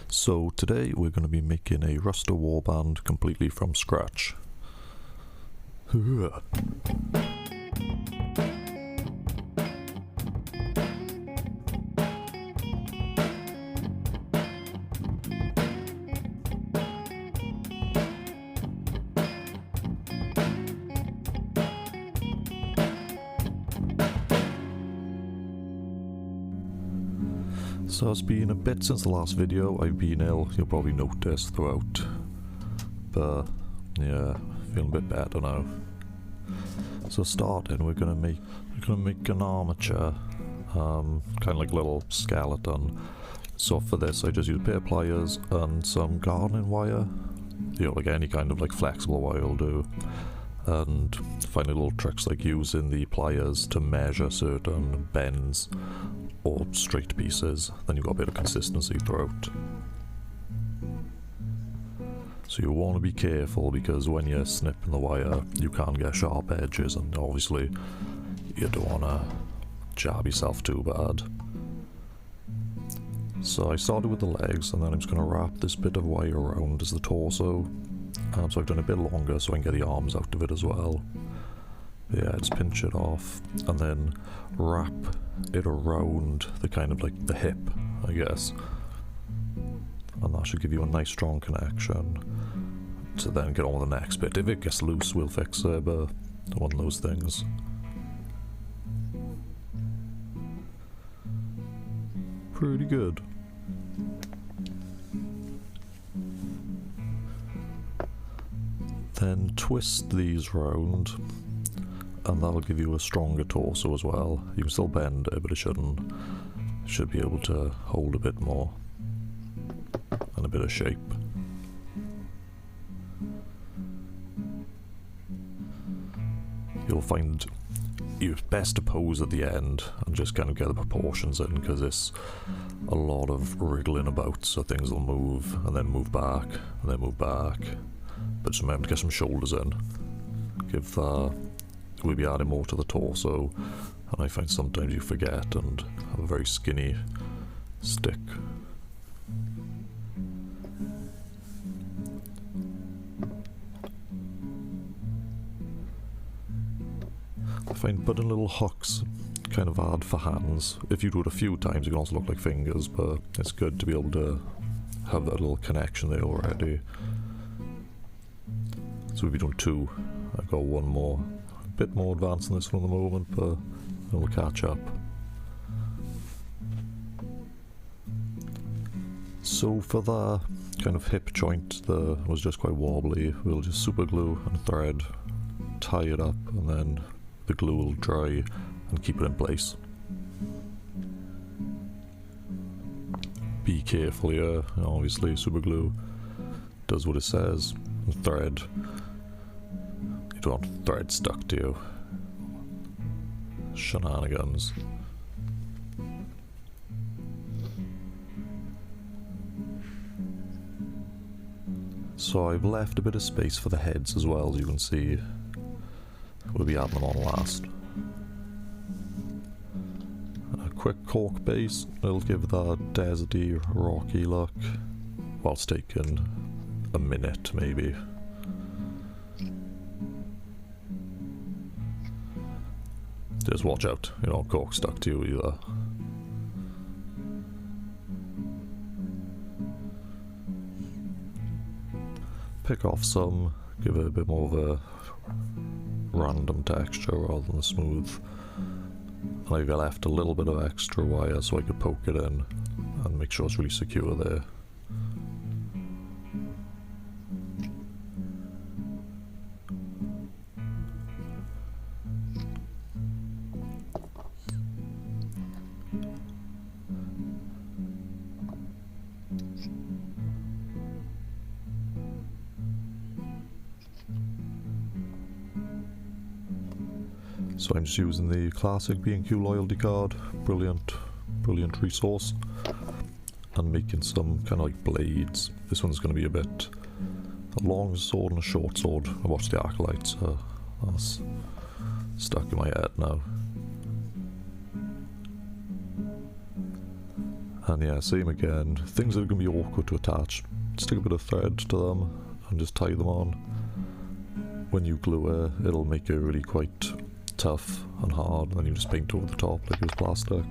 So today we're going to be making a Rustlers warband completely from scratch. So it's been a bit since the last video. I've been ill, you'll probably notice throughout, but yeah, feeling a bit better now. So starting, we're gonna make an armature, kind of like a little skeleton. So for this, I just use pair pliers and some gardening wire, like any kind of like flexible wire will do. And finding little tricks like using the pliers to measure certain bends or straight pieces, then you've got a bit of consistency throughout. So you want to be careful because when you're snipping the wire you can get sharp edges, and obviously you don't want to jab yourself too bad. So I started with the legs, and then I'm just going to wrap this bit of wire around as the torso. So I've done a bit longer so I can get the arms out of it as well. But yeah, just pinch it off and then wrap it around the kind of like the hip, I guess. And that should give you a nice strong connection to then get on with the next bit. If it gets loose, we'll fix it, but one of those things. Pretty good. Then twist these round, and that'll give you a stronger torso as well. You can still bend it, but it should be able to hold a bit more and a bit of shape. You'll find it's best to pose at the end and just kind of get the proportions in, because it's a lot of wriggling about, so things will move and then move back and then move back. But just remember to get some shoulders in. We'll be adding more to the torso, and I find sometimes you forget and have a very skinny stick. I find putting little hooks kind of hard for hands. If you do it a few times you can also look like fingers, but it's good to be able to have that little connection there already. So we'll be doing two. I've got one more. A bit more advanced than this one at the moment, but we'll catch up. So for the kind of hip joint that was just quite wobbly, we'll just super glue and thread, tie it up, and then the glue will dry and keep it in place. Be careful here, obviously super glue does what it says, and thread. You don't want thread stuck to you. Shenanigans. So I've left a bit of space for the heads as well, as you can see. We'll be adding them on last. A quick cork base, it'll give that deserty, rocky look, whilst taking a minute maybe. Just watch out, you don't cork stuck to you either. Pick off some, give it a bit more of a random texture rather than smooth. And I've left a little bit of extra wire so I could poke it in and make sure it's really secure there. So I'm just using the classic B&Q loyalty card, brilliant resource, and making some kind of like blades. This one's going to be a bit a long sword and a short sword. I watched the Acolytes, so that's stuck in my head now. And yeah, same again, things that are going to be awkward to attach, stick a bit of thread to them and just tie them on. When you glue it, it'll make it really quite tough and hard, and then you just paint over the top like it was plastic.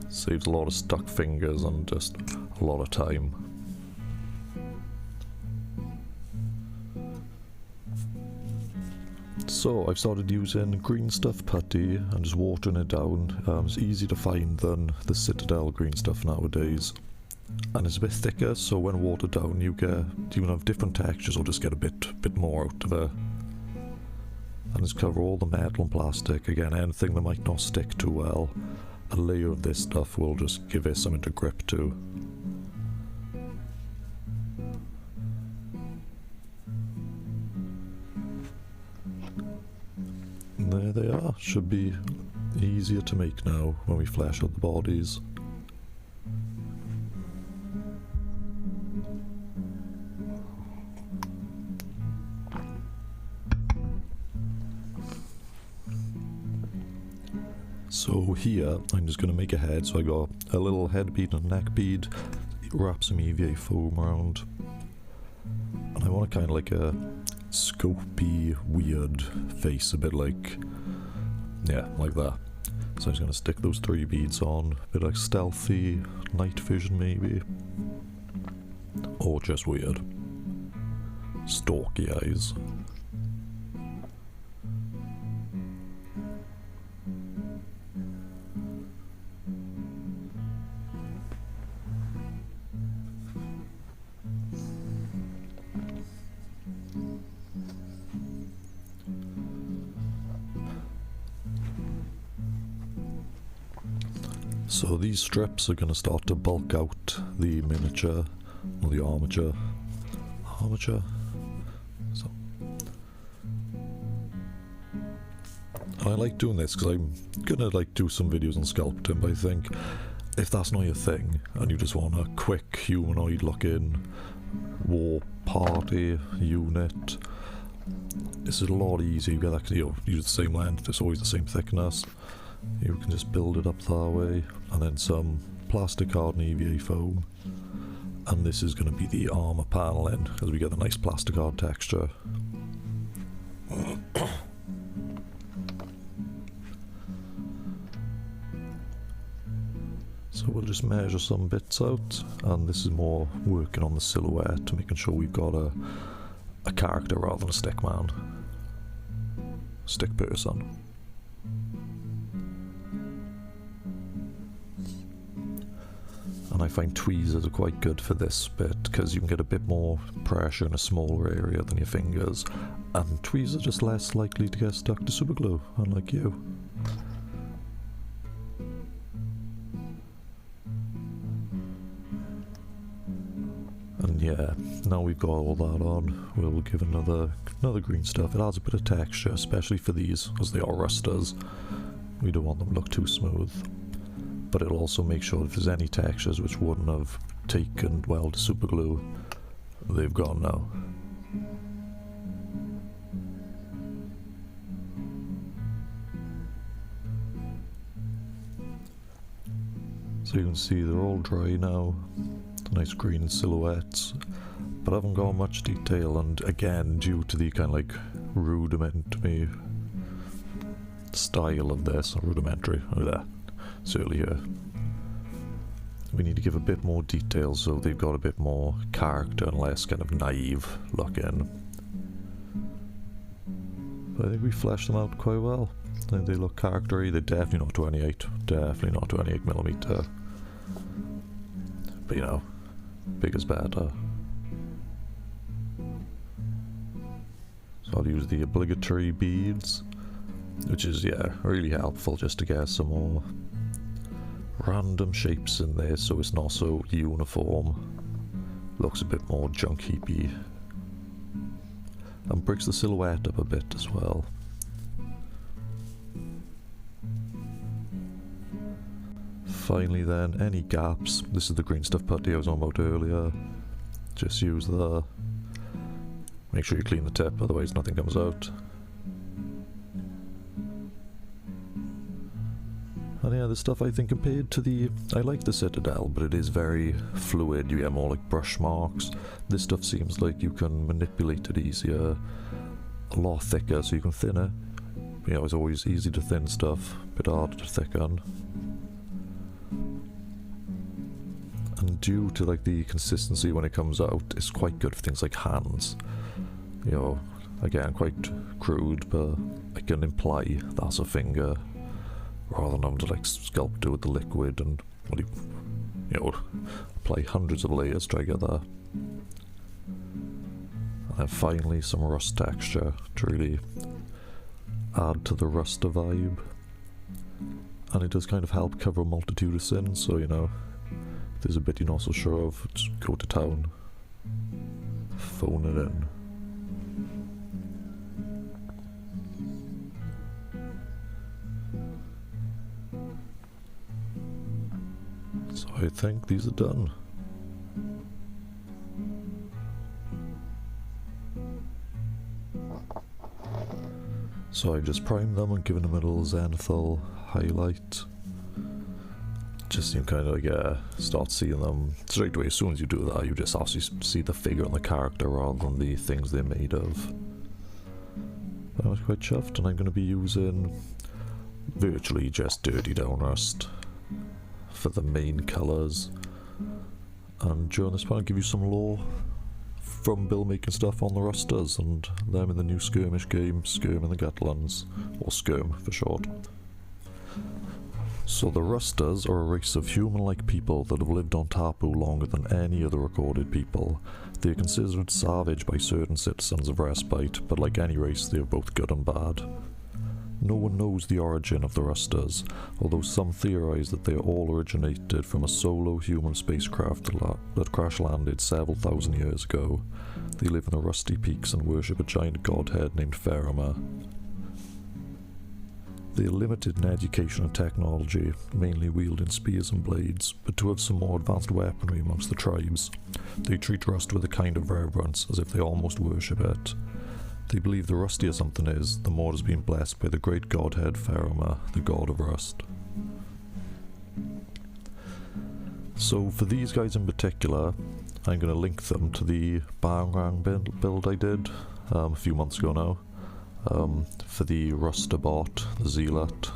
Saves a lot of stuck fingers and just a lot of time. So I've started using greenstuff putty and just watering it down. It's easier to find than the Citadel greenstuff nowadays. And it's a bit thicker, so when watered down you can have different textures or just get a bit more out of it. And just cover all the metal and plastic. Again, anything that might not stick too well, a layer of this stuff will just give it something to grip to. And there they are. Should be easier to make now when we flesh out the bodies. So here, I'm just going to make a head, so I got a little head bead and a neck bead, wrap some EVA foam around, and I want a kind of like a scopy, weird face, a bit like, yeah, like that. So I'm just going to stick those 3 beads on, a bit like stealthy, night vision maybe, or just weird, stalky eyes. So these strips are going to start to bulk out the miniature, or the armature. So. And I like doing this because I'm going to like do some videos on sculpting, but I think if that's not your thing, and you just want a quick humanoid looking war party unit, this is a lot easier. You get that, use the same length, it's always the same thickness. You can just build it up that way, and then some plasticard and EVA foam, and this is going to be the armor paneling because we get the nice plasticard texture. So we'll just measure some bits out, and this is more working on the silhouette, making sure we've got a character rather than a stick man, stick person. And I find tweezers are quite good for this bit because you can get a bit more pressure in a smaller area than your fingers, and tweezers are just less likely to get stuck to superglue, unlike you. And yeah, now we've got all that on, we'll give another green stuff. It adds a bit of texture, especially for these, as they are Rustlers. We don't want them to look too smooth. But it'll also make sure if there's any textures which wouldn't have taken well to superglue, they've gone now. So you can see they're all dry now, nice green silhouettes, but I haven't got much detail, and again, due to the kind of like rudimentary style of this, rudimentary, look at that. Certainly here. We need to give a bit more detail so they've got a bit more character and less kind of naive looking. But I think we fleshed them out quite well. I think they look charactery. They're definitely not 28. Definitely not 28mm. But you know, bigger's better. So I'll use the obligatory beads, which is, yeah, really helpful just to get some more random shapes in there so it's not so uniform. Looks a bit more junk heapy. And breaks the silhouette up a bit as well. Finally then, any gaps. This is the green stuff putty I was on about earlier. Just use the... Make sure you clean the tip, otherwise nothing comes out. And yeah, the stuff I think compared to the... I like the Citadel, but it is very fluid. You get more like brush marks. This stuff seems like you can manipulate it easier, a lot thicker, so you can thin it. You know, it's always easy to thin stuff, a bit harder to thicken. And due to like the consistency when it comes out, it's quite good for things like hands. You know, again, quite crude, but I can imply that's a finger, rather than having to like sculpt it with the liquid and, well, you know, apply hundreds of layers to try to get that. And then finally some rust texture to really add to the Ruster vibe. And it does kind of help cover a multitude of sins, so you know, if there's a bit you're not so sure of, just go to town. Phone it in. So I think these are done. So I just primed them and given them a little zenithal highlight. Just so you kind of like, start seeing them straight away. As soon as you do that, you just obviously see the figure and the character rather than the things they're made of. I was quite chuffed, and I'm going to be using virtually just dirty down rust for the main colours. And during this part I'll give you some lore from build making stuff on the Rustlers and them in the new skirmish game, Skirm in the Gutlands, or Skirm for short. So the Rustlers are a race of human-like people that have lived on Tapu longer than any other recorded people. They are considered savage by certain citizens of Respite, but like any race they are both good and bad. No one knows the origin of the Rustlers, although some theorise that they all originated from a solo human spacecraft that crash-landed several thousand years ago. They live in the Rusty Peaks and worship a giant godhead named Ferroma. They are limited in education and technology, mainly wielding spears and blades, but do have some more advanced weaponry amongst the tribes. They treat rust with a kind of reverence, as if they almost worship it. They believe the rustier something is, the more it has been blessed by the great godhead Ferroma, the god of rust. So for these guys in particular, I'm going to link them to the Bangrang build I did a few months ago now. For the Rusterbot, the Zealot.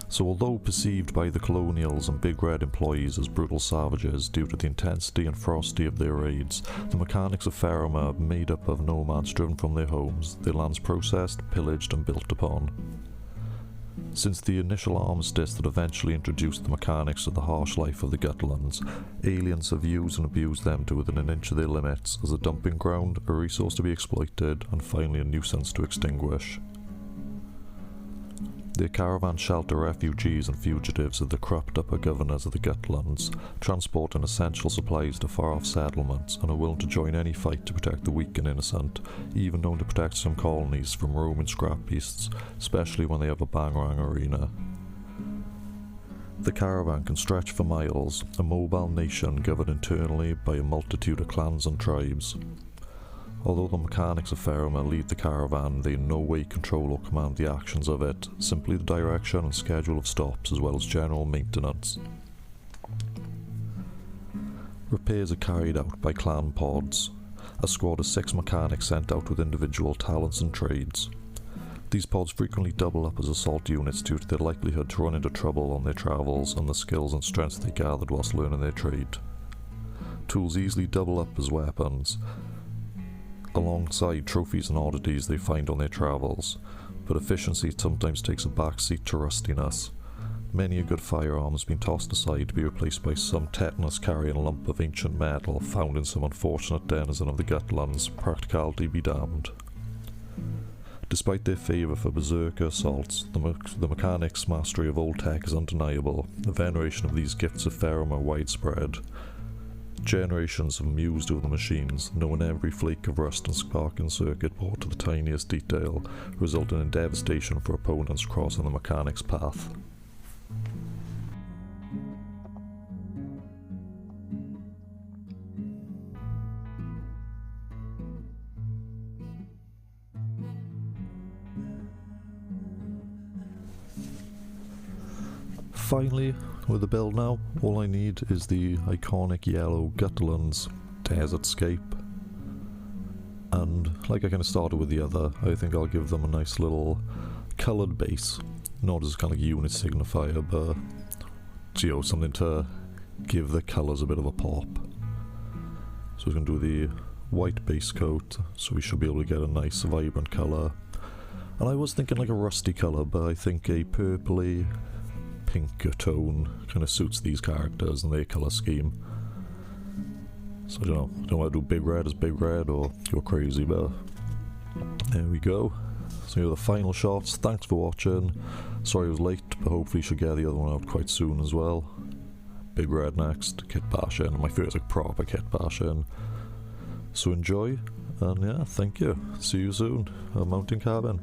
So although perceived by the colonials and Big Red employees as brutal savages due to the intensity and ferocity of their raids, the mechanics of Ferroma are made up of nomads driven from their homes, their lands processed, pillaged and built upon. Since the initial armistice that eventually introduced the mechanics of the harsh life of the Gutlands, aliens have used and abused them to within an inch of their limits as a dumping ground, a resource to be exploited, and finally a nuisance to extinguish. Their caravan shelter refugees and fugitives of the corrupt upper governors of the Gutlands, transporting essential supplies to far-off settlements, and are willing to join any fight to protect the weak and innocent, even known to protect some colonies from roaming scrap beasts, especially when they have a Bangrang arena. The caravan can stretch for miles, a mobile nation governed internally by a multitude of clans and tribes. Although the mechanics of Ferroma lead the caravan, they in no way control or command the actions of it, simply the direction and schedule of stops as well as general maintenance. Repairs are carried out by clan pods, a squad of 6 mechanics sent out with individual talents and trades. These pods frequently double up as assault units due to their likelihood to run into trouble on their travels and the skills and strengths they gathered whilst learning their trade. Tools easily double up as weapons, alongside trophies and oddities they find on their travels, but efficiency sometimes takes a backseat to rustiness. Many a good firearm has been tossed aside to be replaced by some tetanus carrying a lump of ancient metal found in some unfortunate denizen of the Gutlands, practicality be damned. Despite their favour for berserker assaults, the mechanics' mastery of old tech is undeniable. The veneration of these gifts of Ferroma are widespread. Generations have mused over the machines, knowing every flake of rust and sparking circuit board to the tiniest detail, resulting in devastation for opponents crossing the mechanic's path. finally, with the build now, all I need is the iconic yellow Gutlands Desertscape. And like I kind of started with the other, I think I'll give them a nice little coloured base. Not as kind of like a unit signifier, but you know, something to give the colours a bit of a pop. So we're going to do the white base coat, so we should be able to get a nice vibrant colour. And I was thinking like a rusty colour, but I think a purpley pinker tone kind of suits these characters and their colour scheme. So I don't know, want to do big red as big red or go crazy, but there we go. So here are the final shots. Thanks for watching. Sorry I was late, but hopefully you should get the other one out quite soon as well. Big red next, kit bash in, my first like proper kit bash in. So enjoy, and yeah, thank you. See you soon at Mountain Cabin.